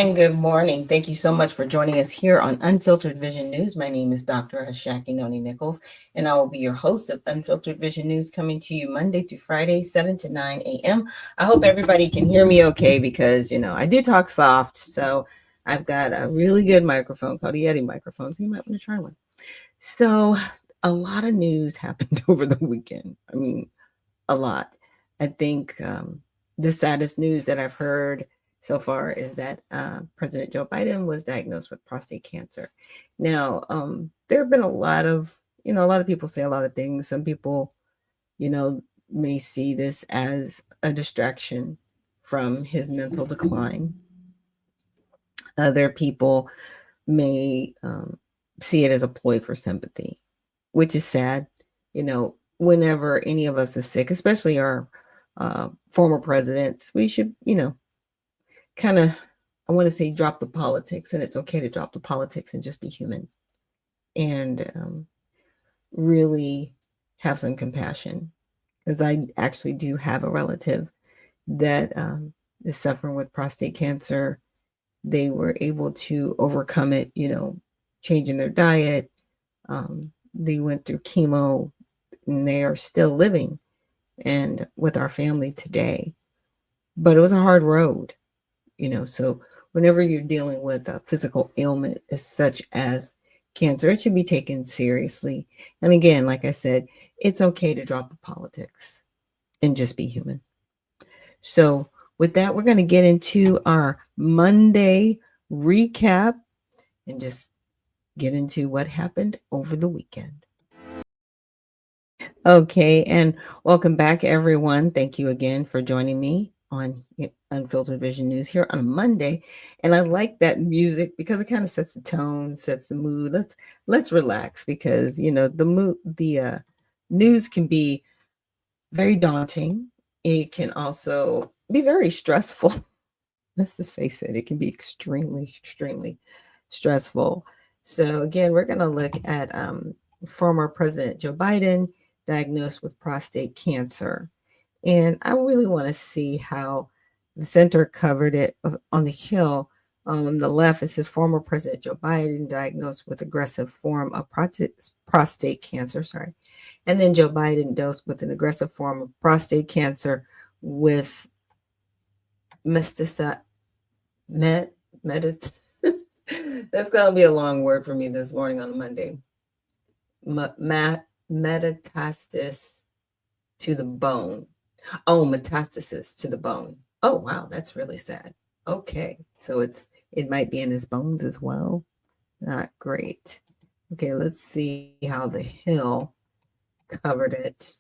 and good morning. Thank you so much for joining us here on Unfiltered Vision News. My name is Dr. Ashaki Noni Nichols, and I will be your host of Unfiltered Vision News, coming to you Monday through Friday, 7 to 9 a.m. I hope everybody can hear me okay because, I do talk soft. So I've got a really good microphone called a Yeti microphone, so you might want to try one. So a lot of news happened over the weekend. I mean, a lot. I think the saddest news that I've heard so far is that President Joe Biden was diagnosed with prostate cancer. Now, there have been a lot of people say a lot of things. Some people, may see this as a distraction from his mental decline. Other people may see it as a ploy for sympathy, which is sad. Whenever any of us is sick, especially our former presidents, we should, kind of, I want to say, drop the politics. And it's okay to drop the politics and just be human and really have some compassion. Because I actually do have a relative that is suffering with prostate cancer. They were able to overcome it, changing their diet. They went through chemo, and they are still living and with our family today. But it was a hard road, so whenever you're dealing with a physical ailment such as cancer, it should be taken seriously. And again, like I said, it's okay to drop the politics and just be human. So with that, we're going to get into our Monday recap and just get into what happened over the weekend. Okay, and welcome back, everyone. Thank you again for joining me on Unfiltered Vision News here on a Monday. And I like that music because it kind of sets the tone, sets the mood. Let's relax because the news can be very daunting. It can also be very stressful. Let's just face it, it can be extremely, extremely stressful. So again, we're going to look at former President Joe Biden diagnosed with prostate cancer. And I really want to see how the center covered it on the Hill. On the left, it says former President Joe Biden diagnosed with aggressive form of prostate cancer. Sorry. And then Joe Biden dosed with an aggressive form of prostate cancer with That's going to be a long word for me this morning on Monday. Metastasis to the bone. Oh, metastasis to the bone. Oh, wow, that's really sad. Okay, so it might be in his bones as well. Not great. Okay, let's see how the Hill covered it.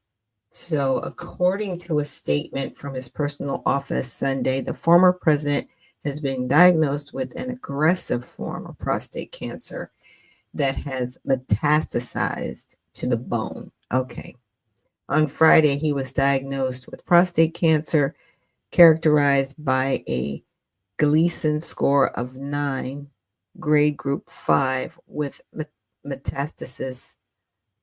So, according to a statement from his personal office Sunday, the former president has been diagnosed with an aggressive form of prostate cancer that has metastasized to the bone. Okay. On Friday, he was diagnosed with prostate cancer characterized by a Gleason score of 9, grade group 5, with metastasis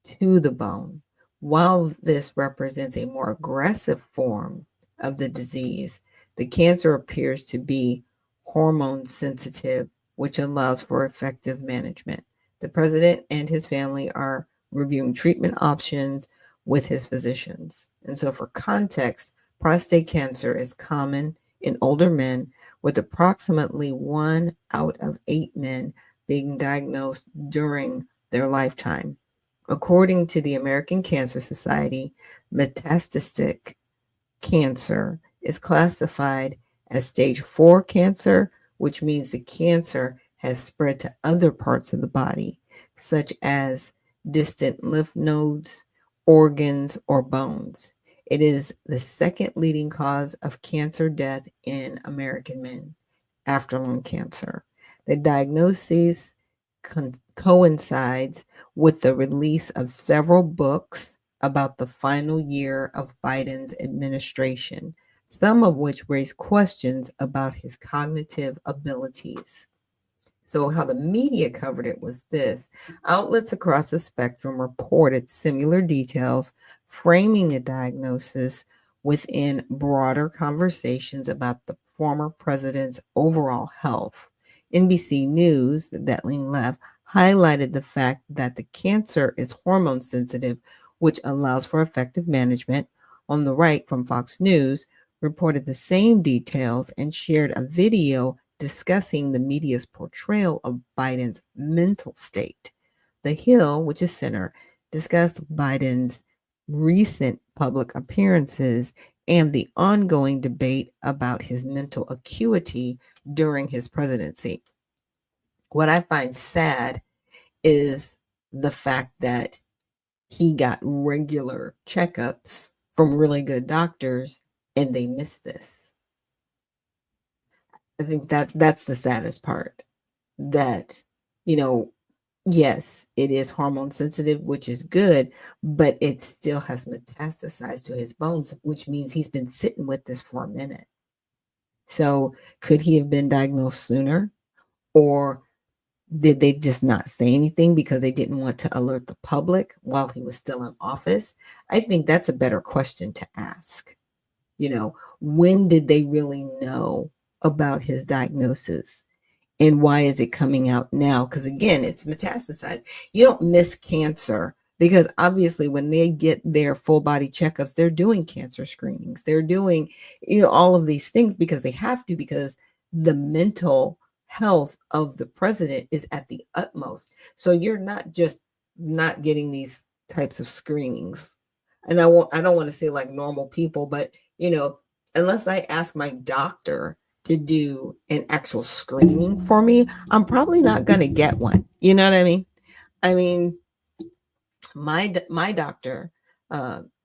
to the bone. While this represents a more aggressive form of the disease, the cancer appears to be hormone sensitive, which allows for effective management. The president and his family are reviewing treatment options with his physicians. And so, for context, prostate cancer is common in older men, with approximately 1 out of 8 men being diagnosed during their lifetime. According to the American Cancer Society, metastatic cancer is classified as stage 4 cancer, which means the cancer has spread to other parts of the body, such as distant lymph nodes, organs, or bones. It is the second leading cause of cancer death in American men after lung cancer. The diagnosis coincides with the release of several books about the final year of Biden's administration, some of which raise questions about his cognitive abilities. So, how the media covered it was this: outlets across the spectrum reported similar details, framing the diagnosis within broader conversations about the former president's overall health. NBC News, that lean left, highlighted the fact that the cancer is hormone sensitive, which allows for effective management. On the right, from Fox News, reported the same details and shared a video discussing the media's portrayal of Biden's mental state. The Hill, which is center, discussed Biden's recent public appearances and the ongoing debate about his mental acuity during his presidency. What I find sad is the fact that he got regular checkups from really good doctors and they missed this. I think that that's the saddest part. That, you know, yes, it is hormone sensitive, which is good, but it still has metastasized to his bones, which means he's been sitting with this for a minute. So could he have been diagnosed sooner? Or did they just not say anything because they didn't want to alert the public while he was still in office? I think that's a better question to ask. When did they really know about his diagnosis? And why is it coming out now? Because again, it's metastasized. You don't miss cancer because obviously when they get their full body checkups, they're doing cancer screenings. They're doing, all of these things because they have to, because the mental health of the president is at the utmost. So you're not just not getting these types of screenings. And I don't want to say like normal people, but unless I ask my doctor to do an actual screening for me, I'm probably not going to get one. You know what I mean? I mean, my doctor,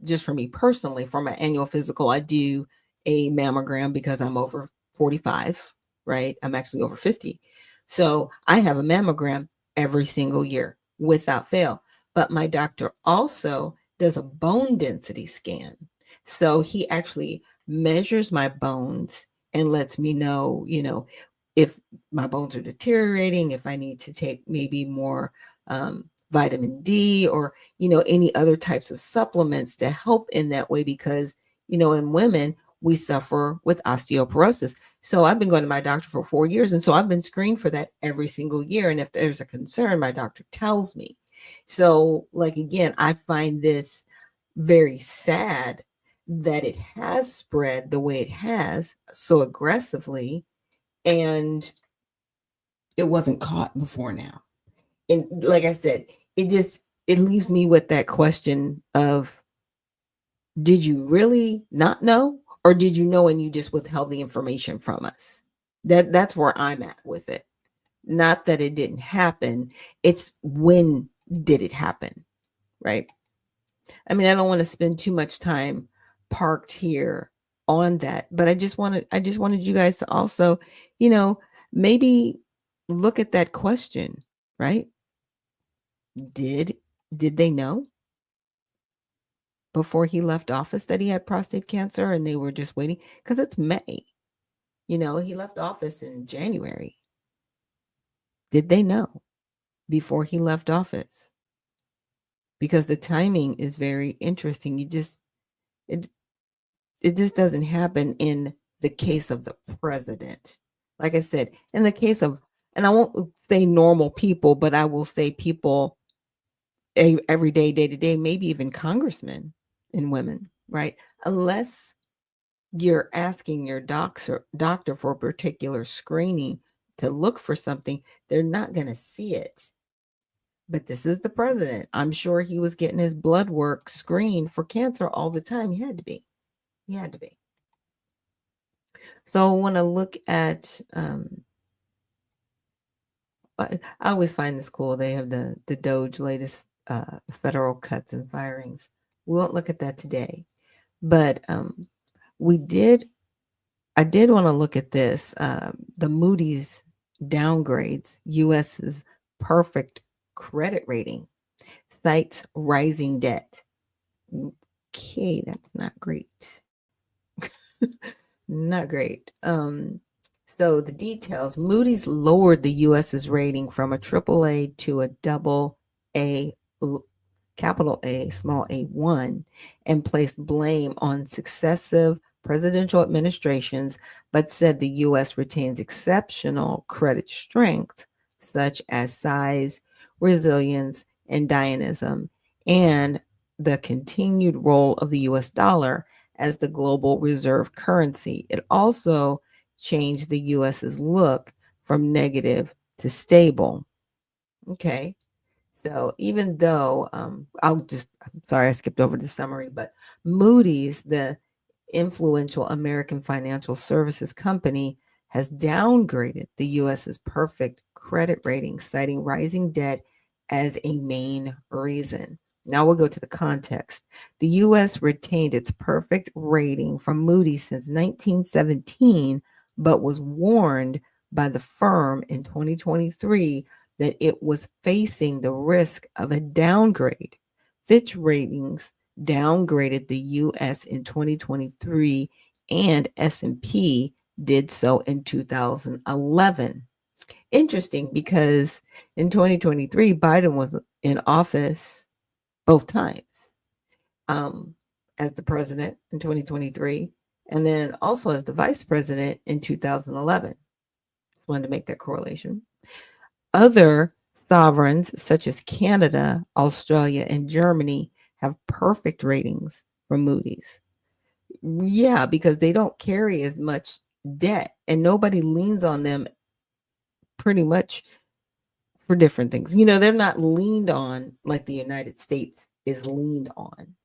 just for me personally, for my annual physical, I do a mammogram because I'm over 45, right? I'm actually over 50. So I have a mammogram every single year without fail. But my doctor also does a bone density scan. So he actually measures my bones and lets me know, if my bones are deteriorating, if I need to take maybe more vitamin D or, any other types of supplements to help in that way, because, in women, we suffer with osteoporosis. So I've been going to my doctor for 4 years. And so I've been screened for that every single year. And if there's a concern, my doctor tells me. So like, again, I find this very sad that it has spread the way it has so aggressively, and it wasn't caught before now. And like I said, it leaves me with that question of, did you really not know, or did you know and you just withheld the information from us? That's where I'm at with it. Not that it didn't happen, it's when did it happen, right? I mean, I don't want to spend too much time parked here on that, but I just wanted you guys to also, maybe look at that question, right? Did they know before he left office that he had prostate cancer and they were just waiting? Because it's May. He left office in January. Did they know before he left office? Because the timing is very interesting. It it just doesn't happen in the case of the president. Like I said, in the case of, and I won't say normal people, but I will say people every day, day to day, maybe even congressmen and women, right? Unless you're asking your doctor for a particular screening to look for something, they're not going to see it. But this is the president. I'm sure he was getting his blood work screened for cancer all the time. He had to be. He had to be. So I want to look at, I always find this cool. They have the Doge latest federal cuts and firings. We won't look at that today, but I did want to look at this. The Moody's downgrades US's perfect credit rating, cites rising debt. Okay, that's not great. Not great. So the details: Moody's lowered the US's rating from a triple A to a double A, capital A, small a1, and placed blame on successive presidential administrations, but said the U.S. retains exceptional credit strength, such as size, resilience, and dynamism, and the continued role of the U.S. dollar as the global reserve currency. It also changed the U.S.'s look from negative to stable. Okay. So even though I'm sorry, I skipped over the summary, but Moody's, the influential American financial services company, has downgraded the US's perfect credit rating, citing rising debt as a main reason. Now we'll go to the context. The US retained its perfect rating from Moody's since 1917, but was warned by the firm in 2023 that it was facing the risk of a downgrade. Fitch Ratings downgraded the US in 2023 and S&P did so in 2011. Interesting, because in 2023 Biden was in office both times, as the president in 2023 and then also as the vice president in 2011. Just wanted to make that correlation. Other sovereigns, such as Canada, Australia, and Germany, have perfect ratings from Moody's. Yeah, because they don't carry as much debt and nobody leans on them pretty much for different things. They're not leaned on like the United States is leaned on.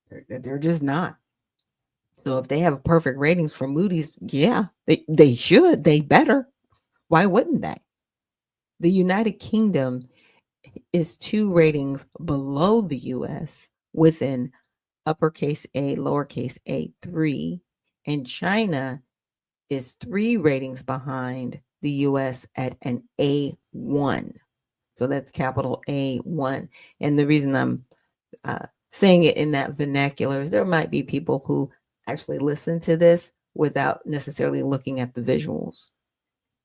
They're just not. So if they have perfect ratings from Moody's, yeah, they should. They better. Why wouldn't they? The United Kingdom is 2 ratings below the US with an uppercase A, lowercase a3, and China is 3 ratings behind the US at an A1. So that's capital A1. And the reason I'm saying it in that vernacular is there might be people who actually listen to this without necessarily looking at the visuals.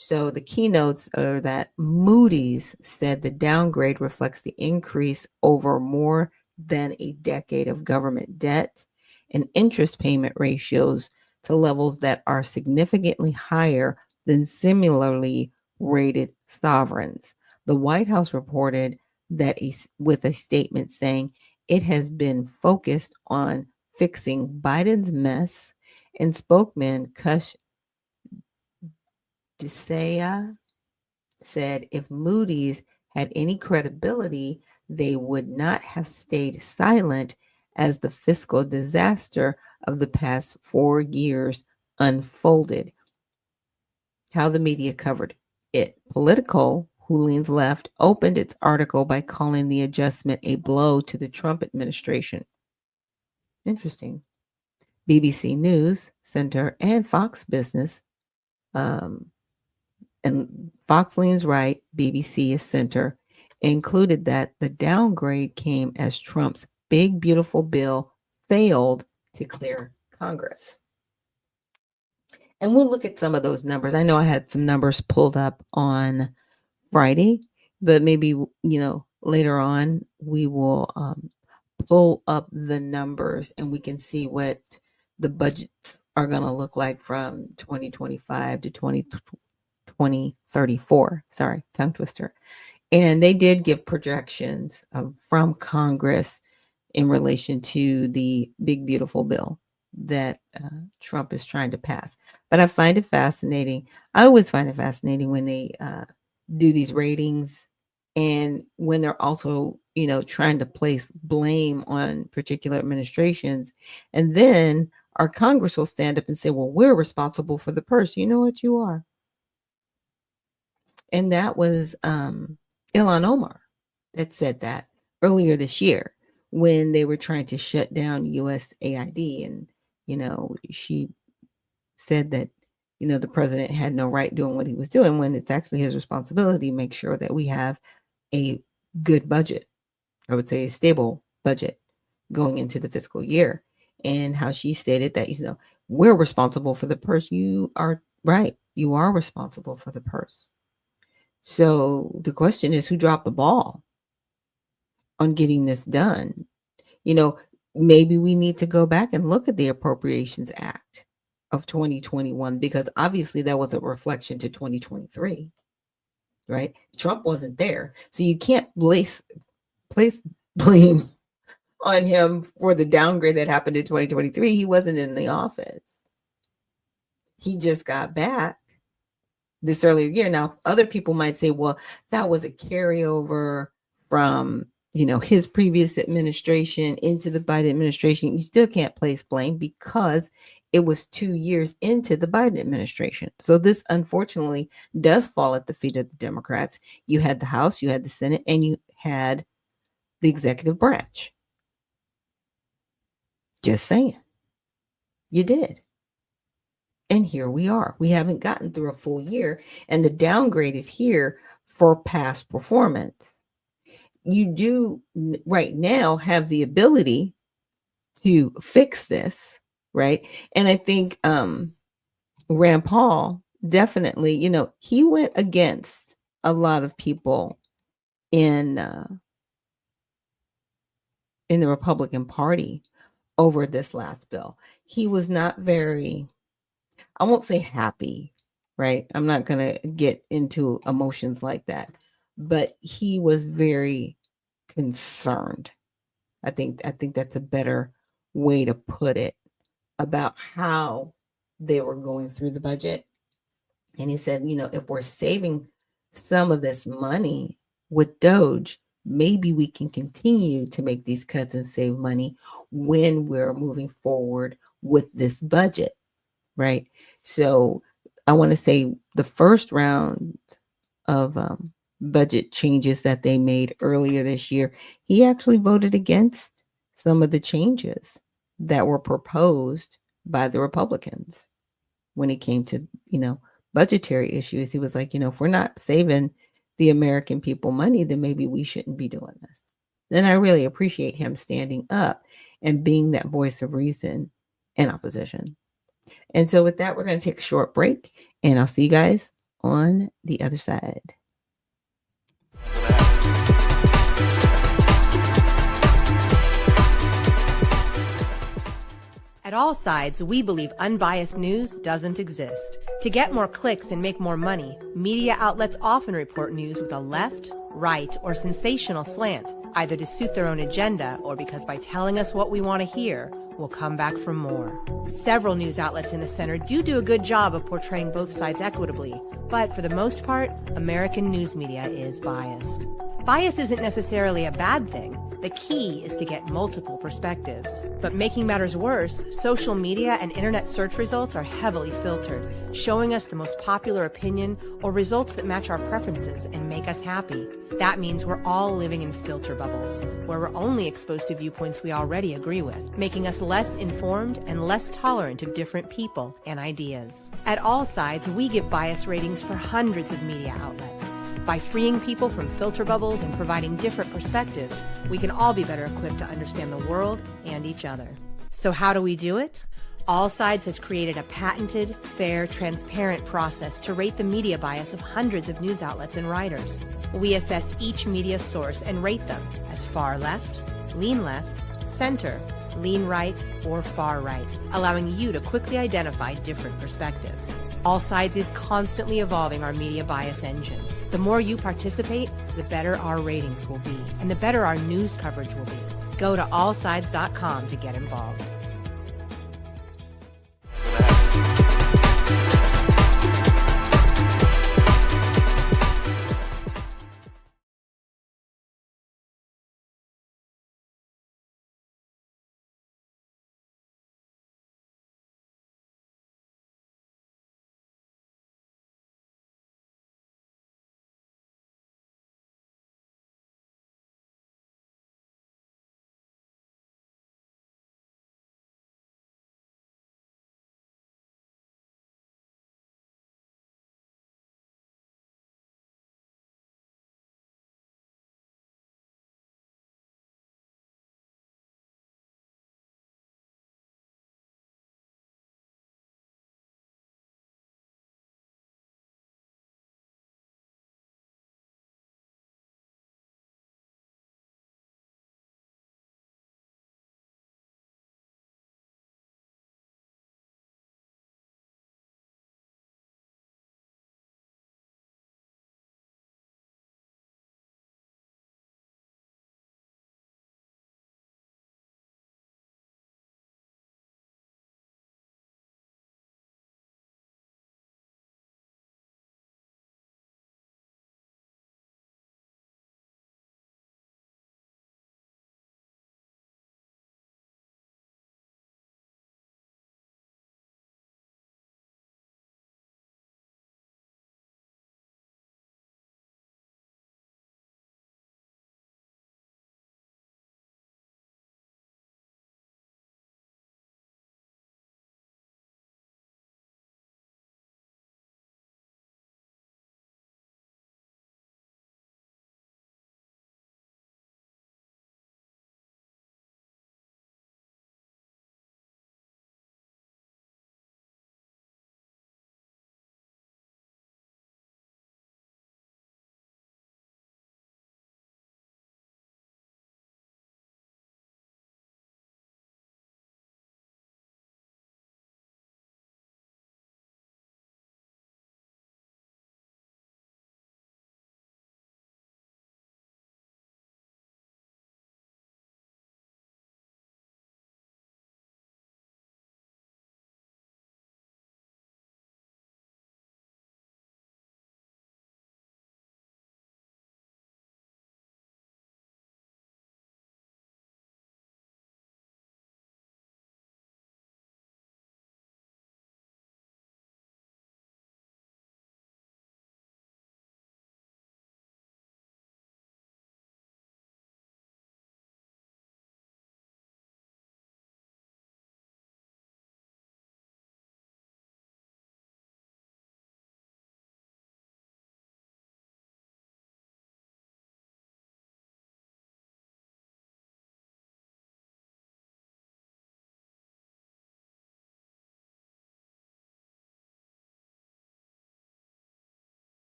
So the keynotes are that Moody's said the downgrade reflects the increase over more than a decade of government debt and interest payment ratios to levels that are significantly higher than similarly rated sovereigns. The White House reported that with a statement saying it has been focused on fixing Biden's mess, and spokesman Kush Desaya said if Moody's had any credibility, they would not have stayed silent as the fiscal disaster of the past 4 years unfolded. How the media covered it. Politico, who leans left, opened its article by calling the adjustment a blow to the Trump administration. Interesting. BBC News Center and Fox Business, and Fox leans right, BBC is center, included that the downgrade came as Trump's big, beautiful bill failed to clear Congress. And we'll look at some of those numbers. I know I had some numbers pulled up on Friday, but maybe, later on we will pull up the numbers and we can see what the budgets are going to look like from 2025 to 2034. Sorry, tongue twister. And they did give projections from Congress in relation to the big, beautiful bill that Trump is trying to pass. But I find it fascinating. I always find it fascinating when they do these ratings and when they're also, trying to place blame on particular administrations. And then our Congress will stand up and say, well, we're responsible for the purse. You know what you are? And that was Ilhan Omar that said that earlier this year when they were trying to shut down USAID. And, she said that, the president had no right doing what he was doing when it's actually his responsibility to make sure that we have a good budget. I would say a stable budget going into the fiscal year. And how she stated that, we're responsible for the purse. You are right. You are responsible for the purse. So the question is, who dropped the ball on getting this done? maybe we need to go back and look at the Appropriations Act of 2021, because obviously that was a reflection to 2023, right? Trump wasn't there. So you can't place blame on him for the downgrade that happened in 2023. He wasn't in the office. He just got back this earlier year. Now, other people might say, well, that was a carryover from, his previous administration into the Biden administration. You still can't place blame because it was 2 years into the Biden administration. So this unfortunately does fall at the feet of the Democrats. You had the House, you had the Senate, and you had the executive branch. Just saying. You did. And here we are. We haven't gotten through a full year, and the downgrade is here for past performance. You do right now have the ability to fix this, right? And I think Rand Paul definitely, he went against a lot of people in the Republican Party over this last bill. He was not very, I won't say happy, right? I'm not going to get into emotions like that, but he was very concerned. I think that's a better way to put it, about how they were going through the budget. And he said, if we're saving some of this money with Doge, maybe we can continue to make these cuts and save money when we're moving forward with this budget, right? So I want to say the first round of budget changes that they made earlier this year, he actually voted against some of the changes that were proposed by the Republicans when it came to, budgetary issues. He was like, if we're not saving the American people money, then maybe we shouldn't be doing this. And I really appreciate him standing up and being that voice of reason in opposition. And so with that, we're going to take a short break, and I'll see you guys on the other side. At All Sides, we believe unbiased news doesn't exist. To get more clicks and make more money, media outlets often report news with a left, right, or sensational slant, either to suit their own agenda or because by telling us what we want to hear, we'll come back for more. Several news outlets in the center do a good job of portraying both sides equitably, but for the most part, American news media is biased. Bias isn't necessarily a bad thing. The key is to get multiple perspectives. But making matters worse, social media and internet search results are heavily filtered, showing us the most popular opinion or results that match our preferences and make us happy. That means we're all living in filter bubbles, where we're only exposed to viewpoints we already agree with, making us less informed and less tolerant of different people and ideas. At All Sides, we give bias ratings for hundreds of media outlets. By freeing people from filter bubbles and providing different perspectives, we can all be better equipped to understand the world and each other. So how do we do it? All Sides has created a patented, fair, transparent process to rate the media bias of hundreds of news outlets and writers. We assess each media source and rate them as far left, center, lean right, or far right, allowing you to quickly identify different perspectives. All Sides is constantly evolving our media bias engine. The more you participate, the better our ratings will be, and the better our news coverage will be. Go to allsides.com to get involved.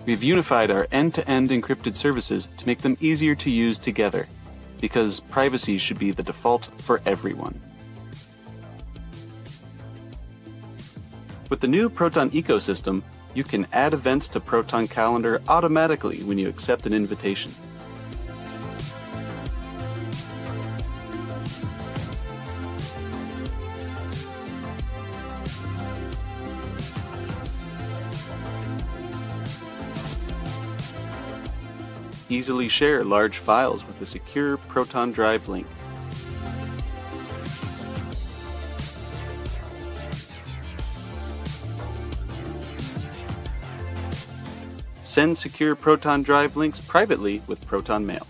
We've unified our end-to-end encrypted services to make them easier to use together, because privacy should be the default for everyone. With the new Proton ecosystem, you can add events to Proton Calendar automatically when you accept an invitation. Easily share large files with a secure Proton Drive link. Send secure Proton Drive links privately with Proton Mail.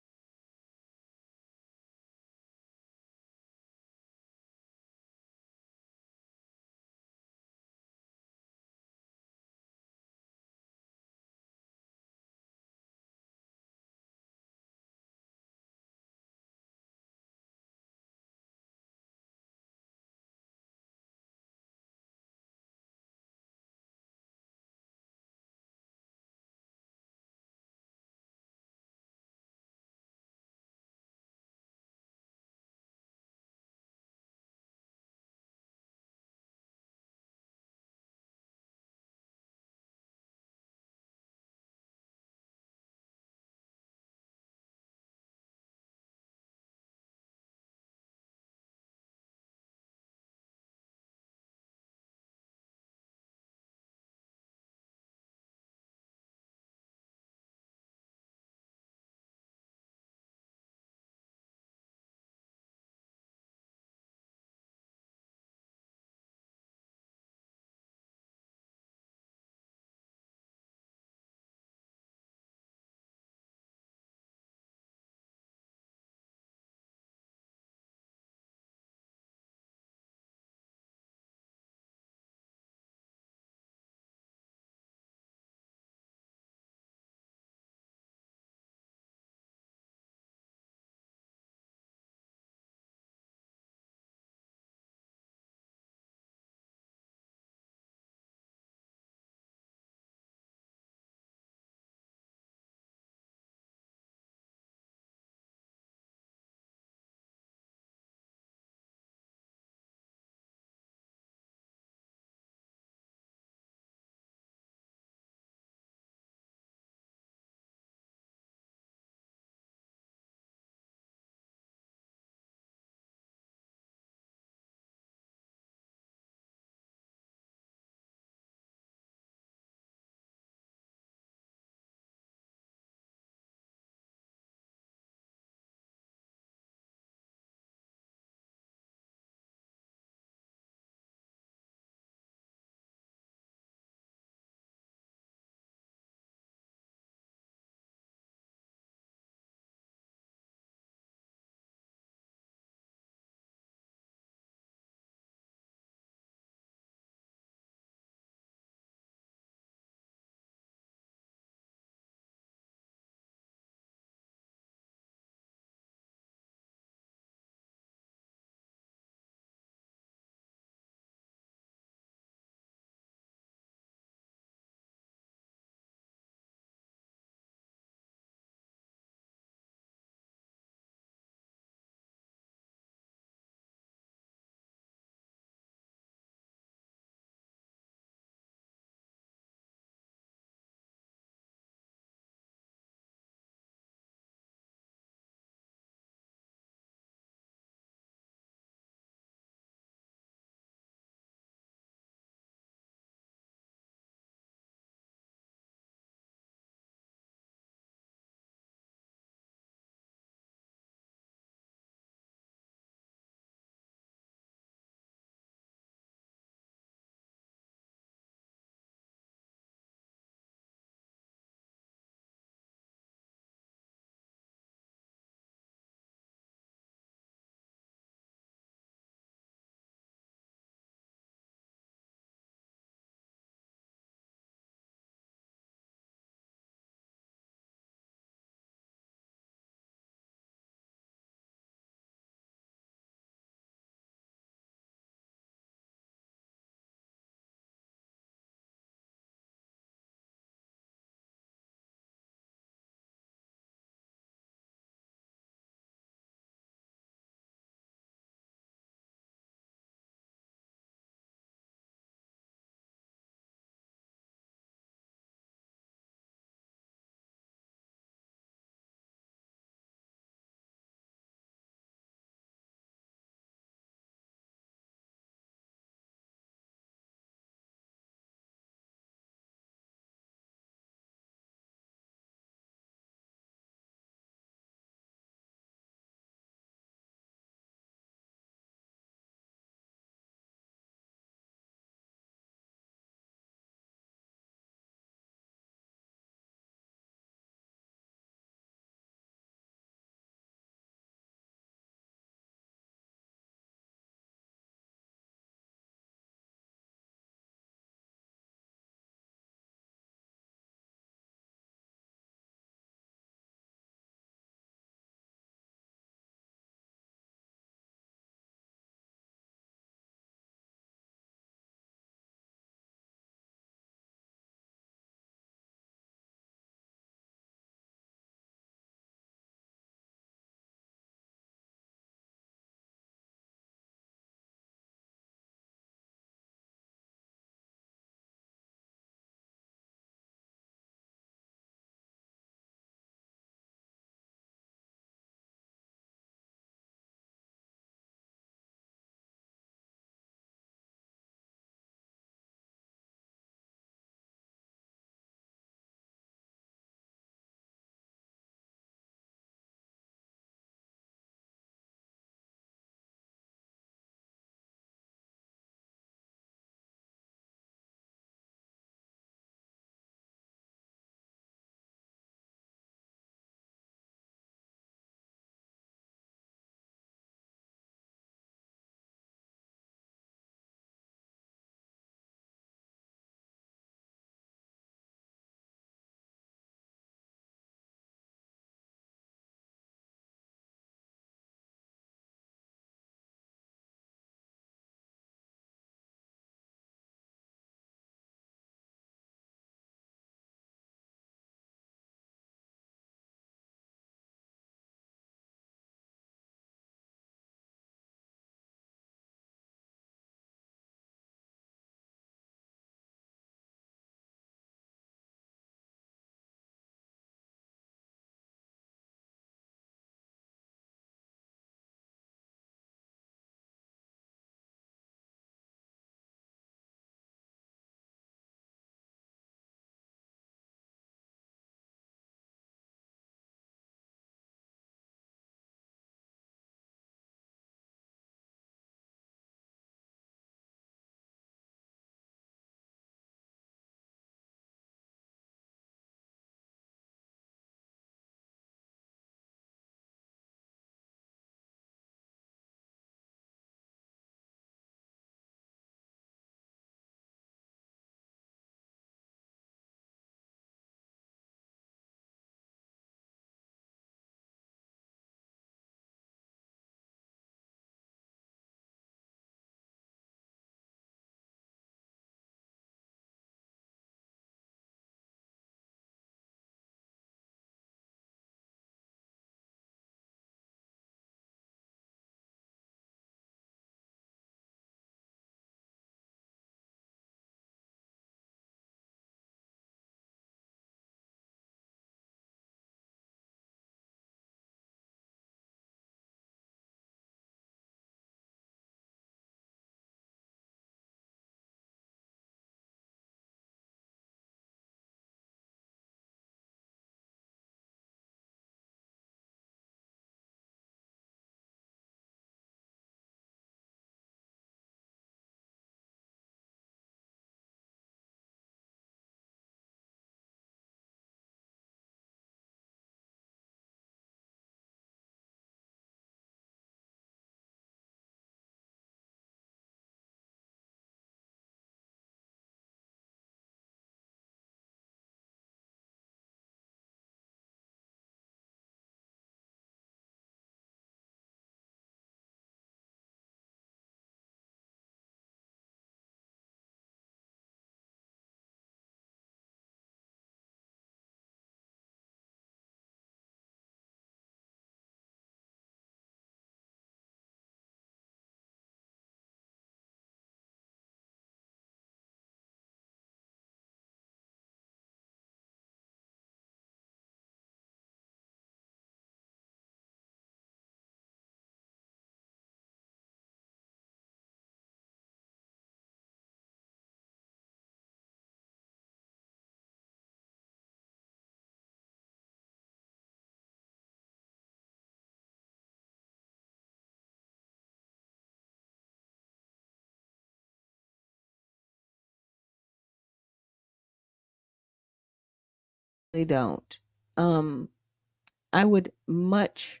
They don't. I would much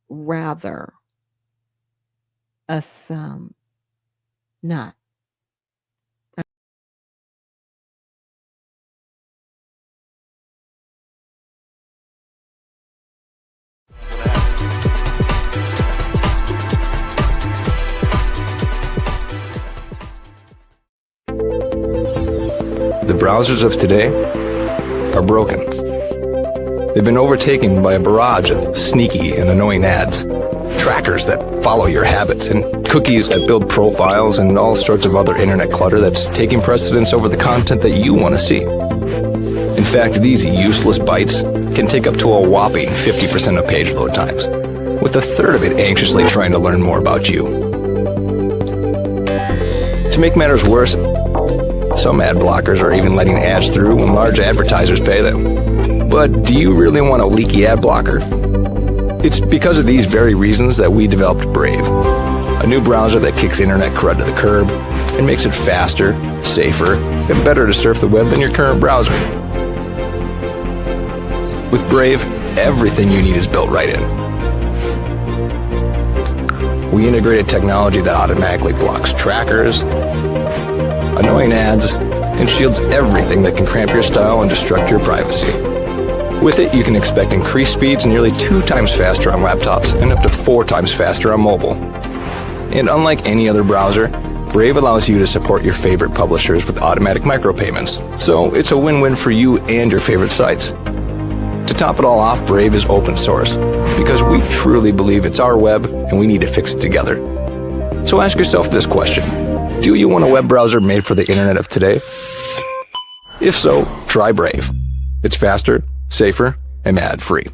rather us not. The browsers of today are broken. They've been overtaken by a barrage of sneaky and annoying ads, trackers that follow your habits, and cookies that build profiles, and all sorts of other internet clutter that's taking precedence over the content that you want to see. In fact, these useless bytes can take up to a whopping 50% of page load times, with a third of it anxiously trying to learn more about you. To make matters worse, some ad blockers are even letting ads through when large advertisers pay them. But do you really want a leaky ad blocker? It's because of these very reasons that we developed Brave, a new browser that kicks internet crud to the curb and makes it faster, safer, and better to surf the web than your current browser. With Brave, everything you need is built right in. We integrated technology that automatically blocks trackers, annoying ads, and shields everything that can cramp your style and destruct your privacy. With it, you can expect increased speeds nearly 2 times faster on laptops and up to 4 times faster on mobile. And unlike any other browser, Brave allows you to support your favorite publishers with automatic micropayments, so it's a win-win for you and your favorite sites. To top it all off, Brave is open source, because we truly believe it's our web and we need to fix it together. So ask yourself this question. Do you want a web browser made for the internet of today? If so, try Brave. It's faster, safer, and ad-free.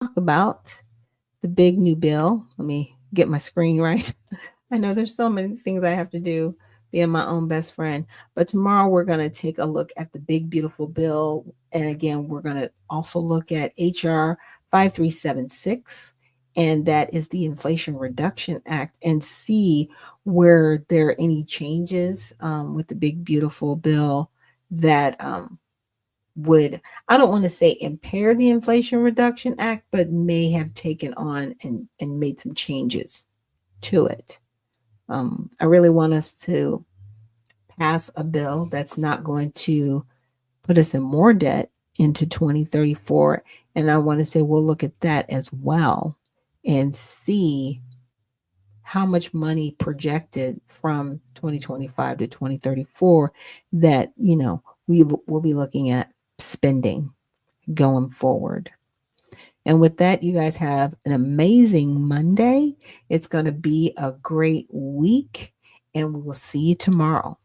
talk about the big new bill. Let me get my screen right. I know there's so many things I have to do being my own best friend. But tomorrow we're going to take a look at the big, beautiful bill. And again, we're going to also look at HR 5376, and that is the Inflation Reduction Act, and see where there are any changes with the big, beautiful bill that would, I don't want to say impair the Inflation Reduction Act, but may have taken on and made some changes to it. I really want us to pass a bill that's not going to put us in more debt into 2034. And I want to say we'll look at that as well and see how much money projected from 2025 to 2034 that, we will be looking at spending going forward. And with that, you guys have an amazing Monday. It's going to be a great week, and we will see you tomorrow.